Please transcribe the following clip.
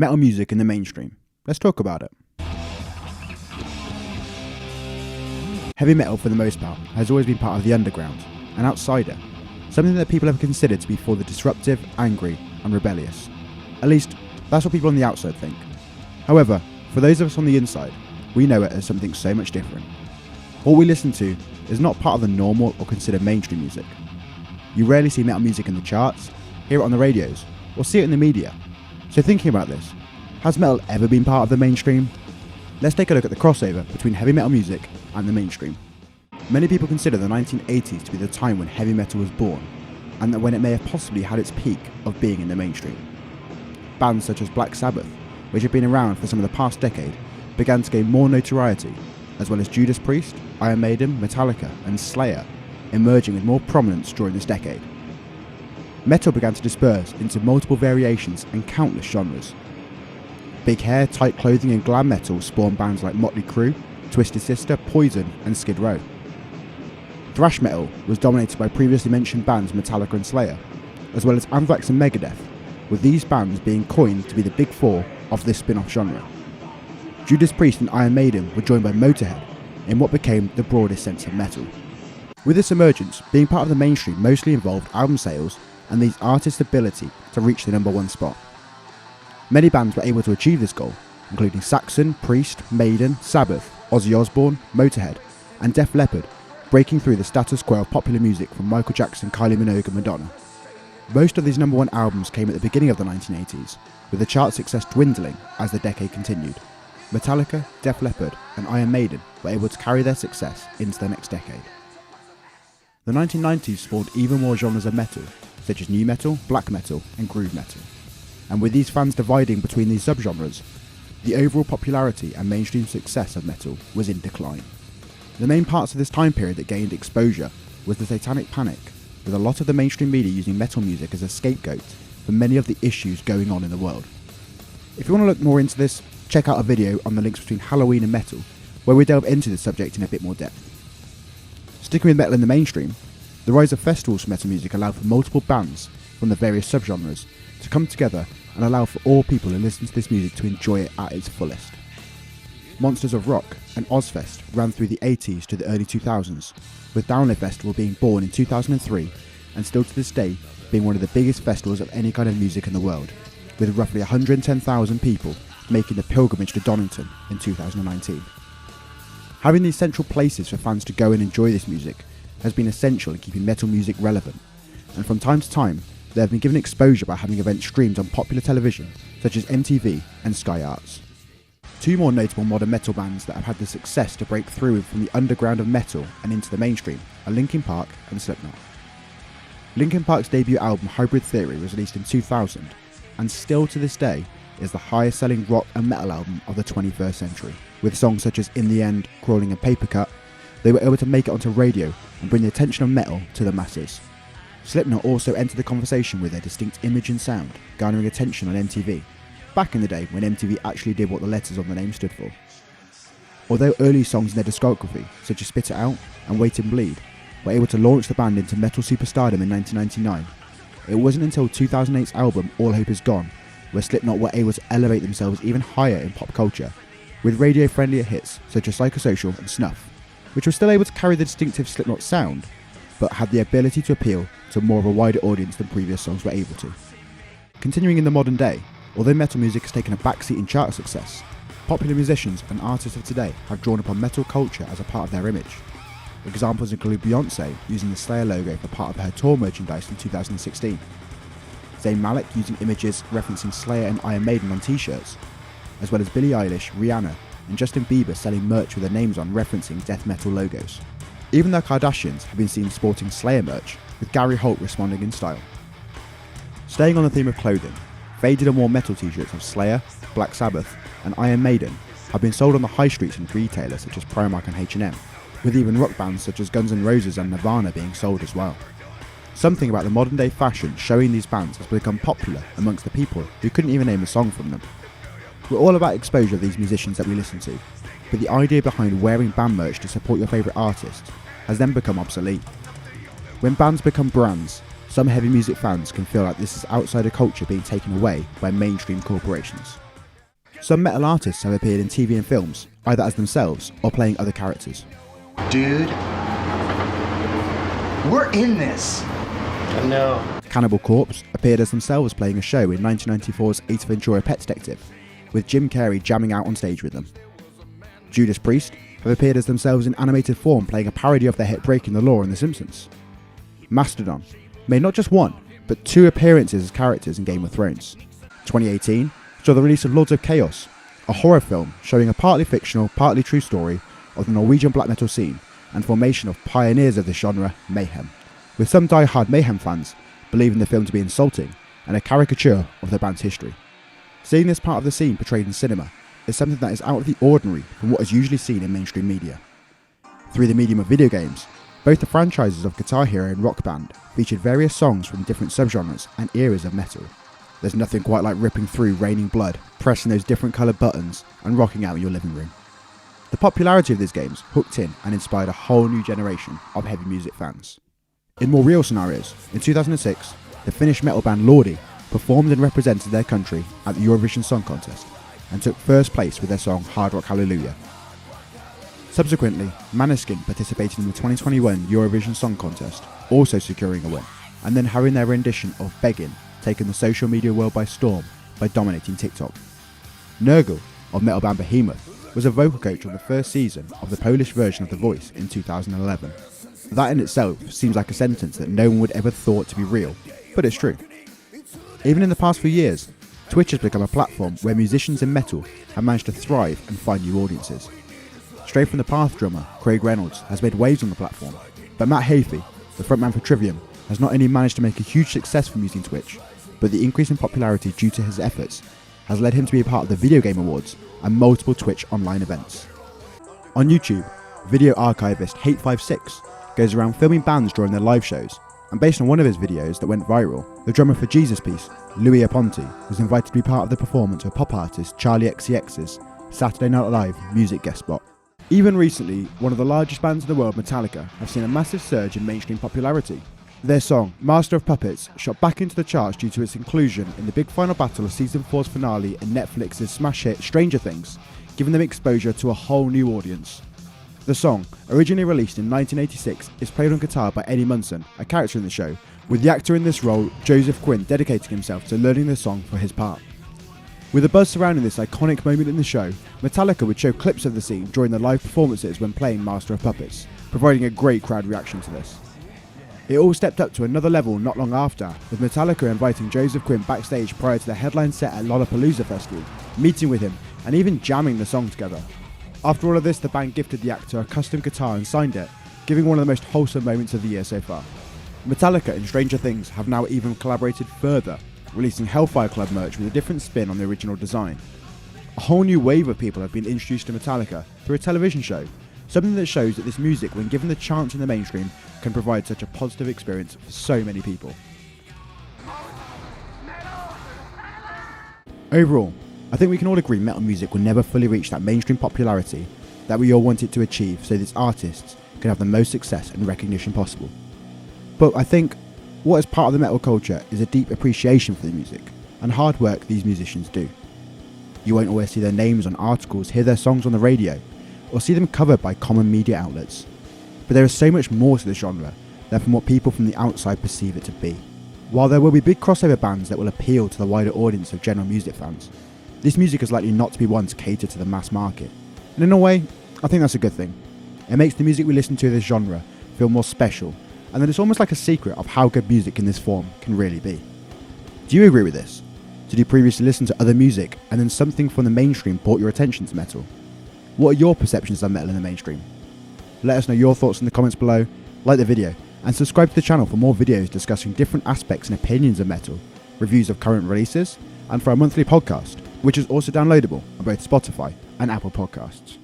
Metal music in the mainstream. Let's talk about it. Heavy metal, for the most part, has always been part of the underground, an outsider, something that people have considered to be for the disruptive, angry, and rebellious. At least, that's what people on the outside think. However, for those of us on the inside, we know it as something so much different. What we listen to is not part of the normal or considered mainstream music. You rarely see metal music in the charts, hear it on the radios, or see it in the media. So thinking about this, has metal ever been part of the mainstream? Let's take a look at the crossover between heavy metal music and the mainstream. Many people consider the 1980s to be the time when heavy metal was born, and that when it may have possibly had its peak of being in the mainstream. Bands such as Black Sabbath, which have been around for some of the past decade, began to gain more notoriety, as well as Judas Priest, Iron Maiden, Metallica, and Slayer, emerging with more prominence during this decade. Metal began to disperse into multiple variations and countless genres. Big hair, tight clothing and glam metal spawned bands like Motley Crue, Twisted Sister, Poison and Skid Row. Thrash metal was dominated by previously mentioned bands Metallica and Slayer, as well as Anthrax and Megadeth, with these bands being coined to be the big four of this spin-off genre. Judas Priest and Iron Maiden were joined by Motorhead in what became the broadest sense of metal. With this emergence, being part of the mainstream mostly involved album sales and these artists' ability to reach the #1 spot. Many bands were able to achieve this goal, including Saxon, Priest, Maiden, Sabbath, Ozzy Osbourne, Motorhead, and Def Leppard, breaking through the status quo of popular music from Michael Jackson, Kylie Minogue and Madonna. Most of these #1 albums came at the beginning of the 1980s, with the chart success dwindling as the decade continued. Metallica, Def Leppard and Iron Maiden were able to carry their success into the next decade. The 1990s spawned even more genres of metal, such as nu metal, black metal and groove metal. And with these fans dividing between these subgenres, the overall popularity and mainstream success of metal was in decline. The main parts of this time period that gained exposure was the Satanic Panic, with a lot of the mainstream media using metal music as a scapegoat for many of the issues going on in the world. If you want to look more into this, check out a video on the links between Halloween and metal, where we delve into this subject in a bit more depth. Sticking with metal in the mainstream, the rise of festivals for metal music allowed for multiple bands from the various subgenres to come together and allow for all people who listen to this music to enjoy it at its fullest. Monsters of Rock and Ozfest ran through the 80s to the early 2000s, with Download Festival being born in 2003 and still to this day being one of the biggest festivals of any kind of music in the world, with roughly 110,000 people making the pilgrimage to Donington in 2019. Having these central places for fans to go and enjoy this music has been essential in keeping metal music relevant, and from time to time they have been given exposure by having events streamed on popular television such as MTV and Sky Arts. Two more notable modern metal bands that have had the success to break through from the underground of metal and into the mainstream are Linkin Park and Slipknot. Linkin Park's debut album Hybrid Theory was released in 2000 and still to this day is the highest selling rock and metal album of the 21st century. With songs such as In the End, Crawling and Paper Cut, they were able to make it onto radio and bring the attention of metal to the masses. Slipknot also entered the conversation with their distinct image and sound, garnering attention on MTV, back in the day when MTV actually did what the letters on the name stood for. Although early songs in their discography, such as Spit It Out and Wait and Bleed, were able to launch the band into metal superstardom in 1999, it wasn't until 2008's album All Hope Is Gone where Slipknot were able to elevate themselves even higher in pop culture, with radio-friendlier hits such as Psychosocial and Snuff, which were still able to carry the distinctive Slipknot sound, but had the ability to appeal to more of a wider audience than previous songs were able to. Continuing in the modern day, although metal music has taken a backseat in chart success, popular musicians and artists of today have drawn upon metal culture as a part of their image. Examples include Beyoncé using the Slayer logo for part of her tour merchandise in 2016, Zayn Malik using images referencing Slayer and Iron Maiden on t-shirts, as well as Billie Eilish, Rihanna and Justin Bieber selling merch with their names on referencing death metal logos. Even the Kardashians have been seen sporting Slayer merch, with Gary Holt responding in style. Staying on the theme of clothing, faded and worn metal t-shirts of Slayer, Black Sabbath and Iron Maiden have been sold on the high streets in retailers such as Primark and H&M, with even rock bands such as Guns N' Roses and Nirvana being sold as well. Something about the modern day fashion showing these bands has become popular amongst the people who couldn't even name a song from them. We're all about exposure of these musicians that we listen to, but the idea behind wearing band merch to support your favourite artist has then become obsolete. When bands become brands, some heavy music fans can feel like this is outsider culture being taken away by mainstream corporations. Some metal artists have appeared in TV and films, either as themselves or playing other characters. Dude, we're in this. No. Cannibal Corpse appeared as themselves playing a show in 1994's Ace Ventura: Pet Detective, with Jim Carrey jamming out on stage with them. Judas Priest have appeared as themselves in animated form playing a parody of their hit Breaking the Law in The Simpsons. Mastodon made not just one, but 2 appearances as characters in Game of Thrones. 2018 saw the release of Lords of Chaos, a horror film showing a partly fictional, partly true story of the Norwegian black metal scene and formation of pioneers of the genre, Mayhem, with some die-hard Mayhem fans believing the film to be insulting and a caricature of the band's history. Seeing this part of the scene portrayed in cinema is something that is out of the ordinary from what is usually seen in mainstream media. Through the medium of video games, both the franchises of Guitar Hero and Rock Band featured various songs from different subgenres and eras of metal. There's nothing quite like ripping through Raining Blood, pressing those different coloured buttons and rocking out in your living room. The popularity of these games hooked in and inspired a whole new generation of heavy music fans. In more real scenarios, in 2006, the Finnish metal band Lordi performed and represented their country at the Eurovision Song Contest and took first place with their song Hard Rock Hallelujah. Subsequently, Måneskin participated in the 2021 Eurovision Song Contest, also securing a win, and then having their rendition of Beggin' taken the social media world by storm by dominating TikTok. Nurgle, of metal band Behemoth, was a vocal coach on the first season of the Polish version of The Voice in 2011. That in itself seems like a sentence that no one would ever thought to be real, but it's true. Even in the past few years, Twitch has become a platform where musicians in metal have managed to thrive and find new audiences. Straight from the Path drummer, Craig Reynolds, has made waves on the platform, but Matt Heafy, the frontman for Trivium, has not only managed to make a huge success from using Twitch, but the increase in popularity due to his efforts has led him to be a part of the Video Game Awards and multiple Twitch online events. On YouTube, video archivist Hate56 goes around filming bands during their live shows, and based on one of his videos that went viral, the drummer for Jesus Priest, Louis Aponte, was invited to be part of the performance of pop artist Charlie XCX's Saturday Night Live music guest spot. Even recently, one of the largest bands in the world, Metallica, have seen a massive surge in mainstream popularity. Their song, Master of Puppets, shot back into the charts due to its inclusion in the big final battle of Season 4's finale in Netflix's smash hit Stranger Things, giving them exposure to a whole new audience. The song, originally released in 1986, is played on guitar by Eddie Munson, a character in the show, with the actor in this role, Joseph Quinn, dedicating himself to learning the song for his part. With a buzz surrounding this iconic moment in the show, Metallica would show clips of the scene during their live performances when playing Master of Puppets, providing a great crowd reaction to this. It all stepped up to another level not long after, with Metallica inviting Joseph Quinn backstage prior to the headline set at Lollapalooza Festival, meeting with him and even jamming the song together. After all of this, the band gifted the actor a custom guitar and signed it, giving one of the most wholesome moments of the year so far. Metallica and Stranger Things have now even collaborated further, releasing Hellfire Club merch with a different spin on the original design. A whole new wave of people have been introduced to Metallica through a television show, something that shows that this music, when given the chance in the mainstream, can provide such a positive experience for so many people. Overall, I think we can all agree metal music will never fully reach that mainstream popularity that we all want it to achieve so that its artists can have the most success and recognition possible. But I think what is part of the metal culture is a deep appreciation for the music and hard work these musicians do. You won't always see their names on articles, hear their songs on the radio, or see them covered by common media outlets. But there is so much more to the genre than from what people from the outside perceive it to be. While there will be big crossover bands that will appeal to the wider audience of general music fans, this music is likely not to be one to cater to the mass market. And in a way, I think that's a good thing. It makes the music we listen to in this genre feel more special, and that it's almost like a secret of how good music in this form can really be. Do you agree with this? Did you previously listen to other music and then something from the mainstream brought your attention to metal? What are your perceptions of metal in the mainstream? Let us know your thoughts in the comments below, like the video, and subscribe to the channel for more videos discussing different aspects and opinions of metal, reviews of current releases, and for our monthly podcast, which is also downloadable on both Spotify and Apple Podcasts.